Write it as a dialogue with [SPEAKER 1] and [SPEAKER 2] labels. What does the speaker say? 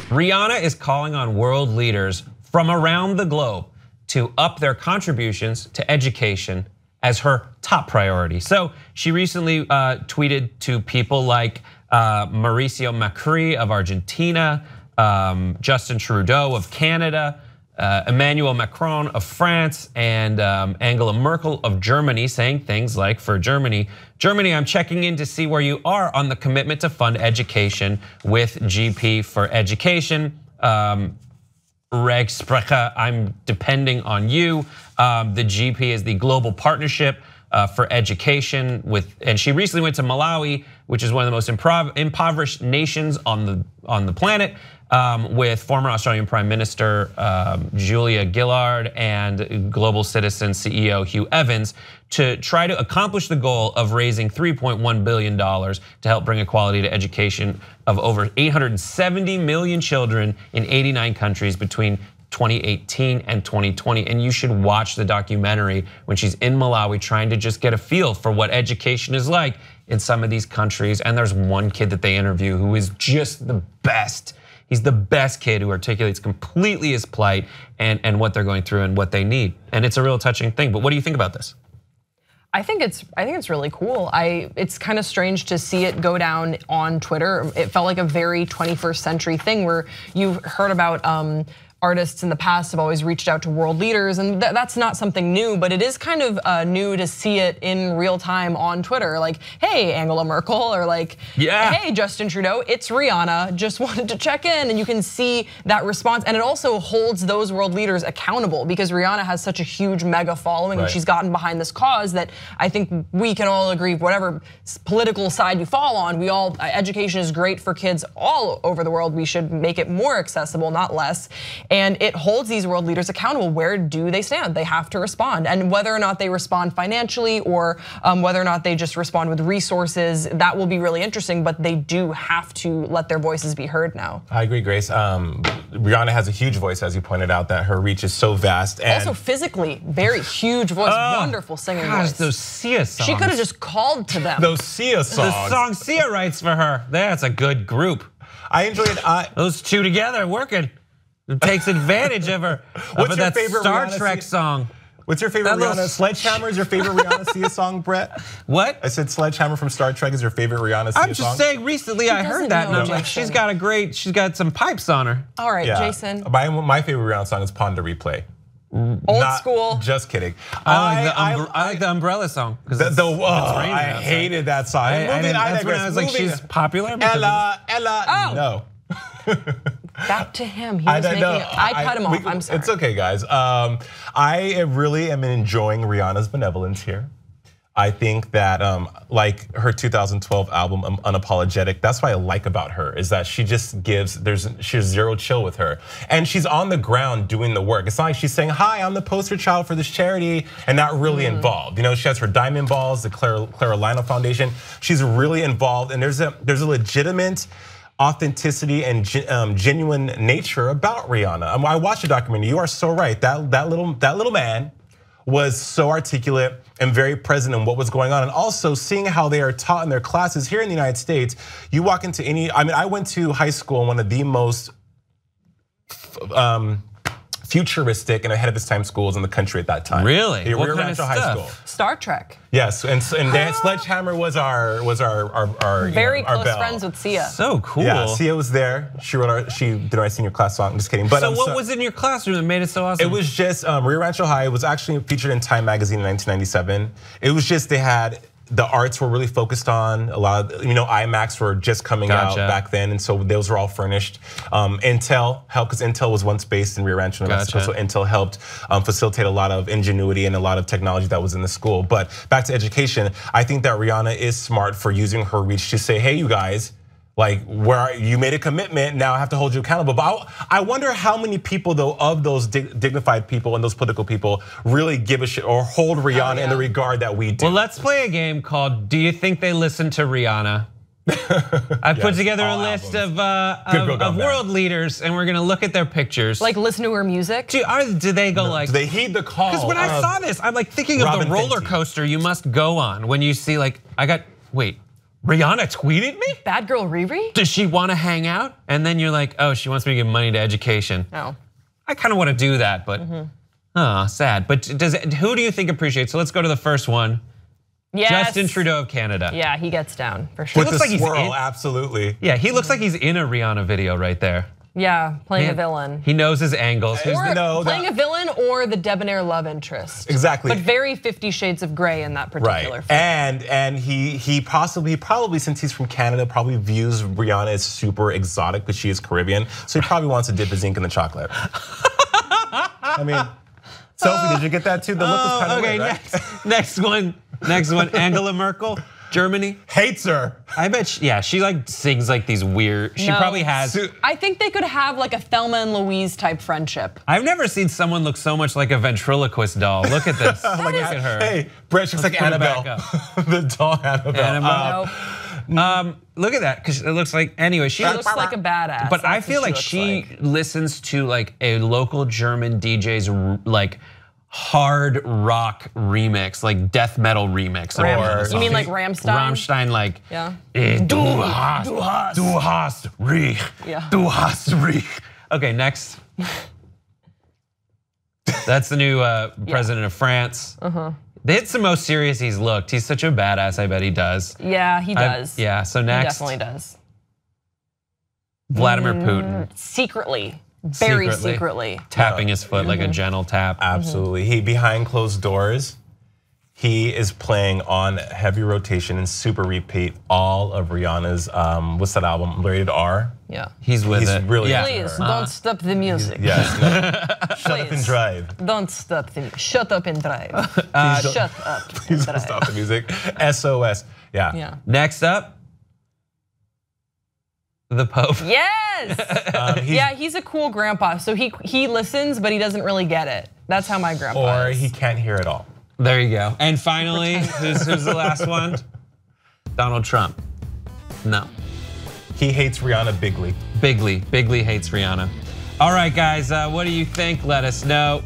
[SPEAKER 1] Rihanna is calling on world leaders from around the globe to up their contributions to education as her top priority. So she recently tweeted to people like Mauricio Macri of Argentina, Justin Trudeau of Canada, Emmanuel Macron of France, and Angela Merkel of Germany, saying things like, for Germany, I'm checking in to see where you are on the commitment to fund education with GP for education. Regsprecher, I'm depending on you. The GP is the global partnership for education and she recently went to Malawi, which is one of the most impoverished nations on the planet, with former Australian Prime Minister Julia Gillard and Global Citizen CEO Hugh Evans to try to accomplish the goal of raising $3.1 billion to help bring equality to education of over 870 million children in 89 countries between 2018 and 2020. And you should watch the documentary when she's in Malawi trying to just get a feel for what education is like in some of these countries. And there's one kid that they interview who is just the best. He's the best kid who articulates completely his plight and what they're going through and what they need. And it's a real touching thing. But what do you think about this?
[SPEAKER 2] I think it's really cool. It's kind of strange to see it go down on Twitter. It felt like a very 21st century thing where you've heard about artists in the past have always reached out to world leaders, and that's not something new, but it is kind of new to see it in real time on Twitter. Like, hey, Angela Merkel, or like, hey, Justin Trudeau, it's Rihanna, just wanted to check in, and you can see that response. And it also holds those world leaders accountable because Rihanna has such a huge mega following, and she's gotten behind this cause that I think we can all agree, whatever political side you fall on, education is great for kids all over the world. We should make it more accessible, not less. And it holds these world leaders accountable. Where do they stand? They have to respond. And whether or not they respond financially or whether or not they just respond with resources, that will be really interesting, but they do have to let their voices be heard now.
[SPEAKER 3] I agree, Grace. Rihanna has a huge voice, as you pointed out, that her reach is so vast. And
[SPEAKER 2] also physically, very huge voice, wonderful singing voice.
[SPEAKER 1] Those Sia songs.
[SPEAKER 2] She could have just called to them.
[SPEAKER 3] Those Sia songs.
[SPEAKER 1] The song Sia writes for her. That's a good group.
[SPEAKER 3] I enjoyed
[SPEAKER 1] those two together working. It takes advantage of her.
[SPEAKER 3] What's your favorite
[SPEAKER 1] Star
[SPEAKER 3] Rihanna
[SPEAKER 1] Trek song?
[SPEAKER 3] What's your favorite Rihanna? Sledgehammer is your favorite Rihanna Sia song, Brett?
[SPEAKER 1] What?
[SPEAKER 3] I said Sledgehammer from Star Trek is your favorite Rihanna Sia song?
[SPEAKER 1] I'm just saying, recently I heard that and I'm like, she's got some pipes on her.
[SPEAKER 2] All right, Jason.
[SPEAKER 3] My favorite Rihanna song is Pon de Replay.
[SPEAKER 2] Old school.
[SPEAKER 3] Just kidding.
[SPEAKER 1] I like the Umbrella song.
[SPEAKER 3] I hated that song.
[SPEAKER 1] That's when I was like, she's popular.
[SPEAKER 3] Ella, no.
[SPEAKER 2] Back to him. He was making I cut him off. I'm sorry.
[SPEAKER 3] It's okay, guys. I really am enjoying Rihanna's benevolence here. I think that like her 2012 album, Unapologetic, that's what I like about her, is that she just she's zero chill with her. And she's on the ground doing the work. It's not like she's saying, hi, I'm the poster child for this charity, and not really involved. You know, she has her Diamond Balls, the Clara Lionel Foundation. She's really involved, and there's a legitimate authenticity and genuine nature about Rihanna. I watched the documentary. You are so right. That little man was so articulate and very present in what was going on, and also seeing how they are taught in their classes here in the United States. You walk into I went to high school in one of the most futuristic and ahead of its time schools in the country at that time.
[SPEAKER 1] Really?
[SPEAKER 3] What kind of stuff? High school.
[SPEAKER 2] Star Trek.
[SPEAKER 3] Yes, and Sledgehammer was our
[SPEAKER 2] very
[SPEAKER 3] close
[SPEAKER 2] bell. Friends with Sia.
[SPEAKER 1] So cool.
[SPEAKER 3] Yeah, Sia was there. She did our senior class song. I'm just kidding. But
[SPEAKER 1] so what was in your classroom that made it so awesome?
[SPEAKER 3] It was just Rio Rancho High. It was actually featured in Time magazine in 1997. It was just the arts were really focused on a lot of, IMAX were just coming out back then, and so those were all furnished. Intel helped, because Intel was once based in Rio Rancho, New Mexico, so Intel helped facilitate a lot of ingenuity and a lot of technology that was in the school. But back to education, I think that Rihanna is smart for using her reach to say, hey, you guys, like, where you made a commitment, now I have to hold you accountable. But I wonder how many people, though, of those dignified people and those political people really give a shit or hold Rihanna in the regard that we do.
[SPEAKER 1] Well, let's play a game called Do You Think They Listen to Rihanna? I put together a list of world leaders, and we're gonna look at their pictures.
[SPEAKER 2] Like listen to her music?
[SPEAKER 1] Do they go like?
[SPEAKER 3] Do they heed the call?
[SPEAKER 1] Because when I saw this, I'm like thinking of the roller coaster you must go on when you see like, Rihanna tweeted me?
[SPEAKER 2] Badgalriri?
[SPEAKER 1] Does she want to hang out? And then you're like, oh, she wants me to give money to education.
[SPEAKER 2] No.
[SPEAKER 1] I kind of want to do that, but sad. But who do you think appreciates? So let's go to the first one.
[SPEAKER 2] Yes.
[SPEAKER 1] Justin Trudeau of Canada.
[SPEAKER 2] Yeah, he gets down for sure.
[SPEAKER 3] With
[SPEAKER 1] looks
[SPEAKER 3] the
[SPEAKER 1] like he's
[SPEAKER 3] swirl,
[SPEAKER 1] in-
[SPEAKER 3] absolutely.
[SPEAKER 1] Yeah, he looks like he's in a Rihanna video right there.
[SPEAKER 2] Yeah, playing a
[SPEAKER 1] Man,
[SPEAKER 2] villain.
[SPEAKER 1] He knows his angles.
[SPEAKER 2] Or playing a villain or the debonair love interest.
[SPEAKER 3] Exactly.
[SPEAKER 2] But very 50 Shades of Grey in that particular film.
[SPEAKER 3] And he probably since he's from Canada probably views Rihanna as super exotic because she is Caribbean. So he probably wants to dip his ink in the chocolate. I mean, Sophie, did you get that too? The look was kind of weird, right?
[SPEAKER 1] Next one. Angela Merkel, Germany.
[SPEAKER 3] Hates her.
[SPEAKER 1] I bet she like sings like these weird, she probably has.
[SPEAKER 2] I think they could have like a Thelma and Louise type friendship.
[SPEAKER 1] I've never seen someone look so much like a ventriloquist doll. Look at this. Look at her.
[SPEAKER 3] Hey, Brett, she looks like Annabelle. the doll Annabelle.
[SPEAKER 1] Look at that, because it looks like, anyway,
[SPEAKER 2] She looks like a badass.
[SPEAKER 1] But I feel like she listens to like a local German DJ's like hard rock remix, like death metal remix.
[SPEAKER 2] You mean like Rammstein?
[SPEAKER 1] Rammstein, like,
[SPEAKER 2] yeah.
[SPEAKER 1] Du hast recht.
[SPEAKER 2] Yeah.
[SPEAKER 1] Du hast recht. Okay, next. That's the new president of France. It's the most serious he's looked. He's such a badass, I bet he does.
[SPEAKER 2] Yeah, he does.
[SPEAKER 1] Yeah, so next.
[SPEAKER 2] He definitely does.
[SPEAKER 1] Vladimir Putin.
[SPEAKER 2] Secretly. Very secretly.
[SPEAKER 1] Tapping his foot like a gentle tap.
[SPEAKER 3] Absolutely. He behind closed doors, he is playing on heavy rotation and super repeat all of Rihanna's what's that album? Rated R.
[SPEAKER 2] Yeah.
[SPEAKER 1] He's with it.
[SPEAKER 3] Really
[SPEAKER 2] Please don't stop the music.
[SPEAKER 3] Yes. No. Shut up and drive.
[SPEAKER 2] Don't stop the music. Shut up and drive. Shut up.
[SPEAKER 3] Please don't stop the music. SOS. Yeah.
[SPEAKER 1] Next up, the Pope.
[SPEAKER 2] Yes. He's a cool grandpa. So he listens, but he doesn't really get it. That's how my grandpa
[SPEAKER 3] Or
[SPEAKER 2] is.
[SPEAKER 3] he can't hear it all.
[SPEAKER 1] There you go. And finally, who's the last one? Donald Trump. No.
[SPEAKER 3] He hates Rihanna bigly.
[SPEAKER 1] Bigly hates Rihanna. All right, guys, what do you think? Let us know.